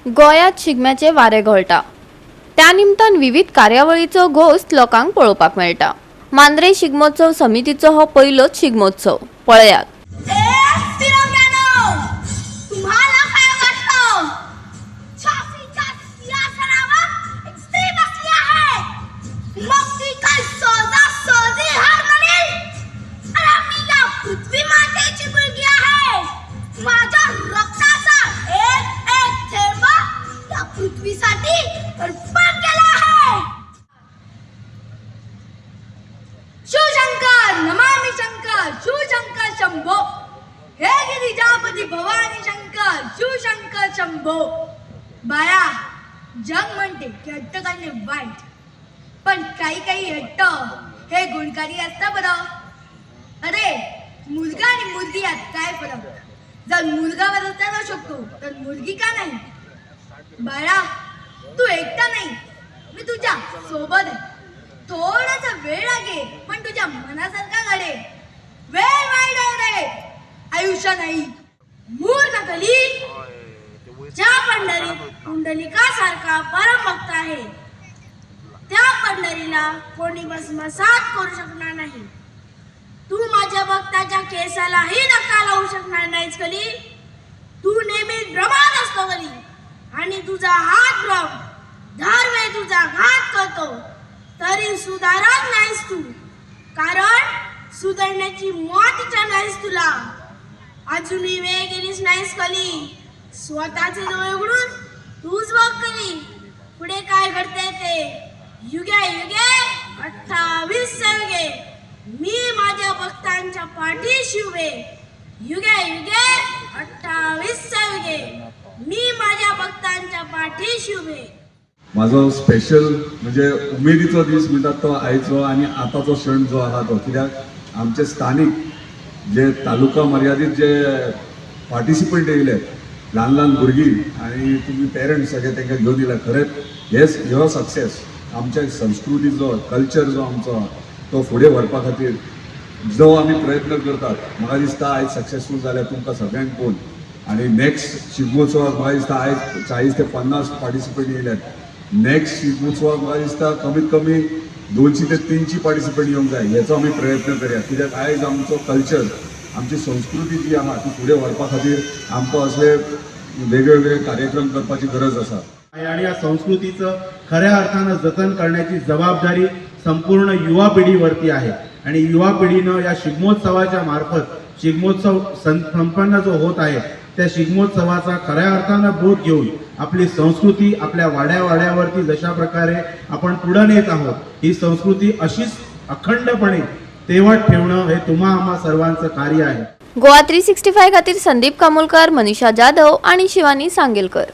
गोयात शिगम्याचे वारे घोळटा। त्या निमतान विविध कार्यावळीचो घोस्त लोकांक पळोवपाक मेळटा। मांद्रे शिगमोत्सव समितीचो हो पहिलोच शिगमोत्सव। पळयात। पृथ्वीसाठी अर्पण केला आहे। शिवशंकर नमामि शंकर, शिवशंकर शंभो, हे गिरिजापती भवानी शंकर, शिवशंकर शंभो। बाया, जग म्हणते की हट्ट करणे वाईट, पण काही हट्ट हे गुणकारी असतं बरं। अरे, मुलगा आणि मुलगी यात काय फरक? जर मुलगा बदलता शकतो तर मुलगी का नाही? बाळा, तू एकटा नाही, मी तुझ्या सोबत आहे। थोडासा वेळ लागे पण तुझ्या मनासारखा घडे। वेळ वाईट रे, आयुष्य नाही। मूर्ख कली, ज्या पंढरीत पुंडलिकासारखा परमभक्त आहे, त्या पंढरीला कोणी भस्मसात करू शकणार नाही। तू माझ्या भक्ताच्या केसालाही धक्का लावू शकणार नाहीस कली। तू नेहमी भ्रमात असतो कली, आणि तुझा हात भ्रम दरवेळी तुझा घात करतो, तरी सुधारत नाहीस तू, कारण सुधारण्याची मोतीच्या नाहीस तुला। अजूनही वेळ गेलीस नाहीस कली। स्वतःचे डोळे उघडून तूच बघ कली, पुढे काय घडते ते। युगे युगे 28 युगे मी माझ्या भक्तांच्या पाठीशी उभे। युगे युगे 28 युगे मी माझ्या भक्तांच्या पाठीशी उभे। माझो स्पेशल म्हणजे उमेदीचो दीस म्हणतात तो आयचो आणि आताचो क्षण जो आहा तो, कित्याक आमचे स्थानिक जे तालुका मर्यादित जे पार्टिसिपंट येयले, ल्हान ल्हान भुरगीं आणि तुम्ही पेरंट्स सगळे तांकां घेवन दिला। खरेंच ह्यो सक्सेस आमच्या संस्कृतीचो कल्चर जो आमचो तो फुडें व्हरपा खातीर जो आमी प्रयत्न करतात। म्हाका दिसता आयज सक्सेसफूल जाल्यार तुमकां सगळ्यांक पळोवन, आणि नेक्स्ट शिगमोत्सवाक म्हाका दिसता आयज 40 ते 50 पार्टिसिपंट येयल्यात। नेक्स्ट शिगमोत्सवाक म्हाका दिसता कमीत कमी 200 ते 300 पार्टिसिपंट येवंक जाय, हेचो आमी प्रयत्न करया। कित्याक आयज आमचो कल्चर, आमची संस्कृती जी आहा ती फुडें व्हरपा खातीर आमकां असले वेगवेगळे कार्यक्रम करपाची गरज आसा। आणि या संस्कृतीचं खऱ्या अर्थानं जतन करण्याची जबाबदारी संपूर्ण युवा पिढीवरती आहे। आणि युवा पिढीनं या शिगमोत्सवाच्या मार्फत शिगमोत्सव संपन्न जो होत आहे त्या शिगमोत्सवाचा खऱ्या अर्थानं बोध घेऊन आपली संस्कृती आपल्या वाड्यावरती जशा प्रकारे आपण पुढे नेत आहोत, ही संस्कृती अशीच अखंडपणे तेवत ठेवणं हे तुम्हा आम्हा सर्वांचं कार्य आहे। गोवा 365 खातीर संदीप कामोलकर, मनीषा जाधव आणि शिवानी सांगेलकर।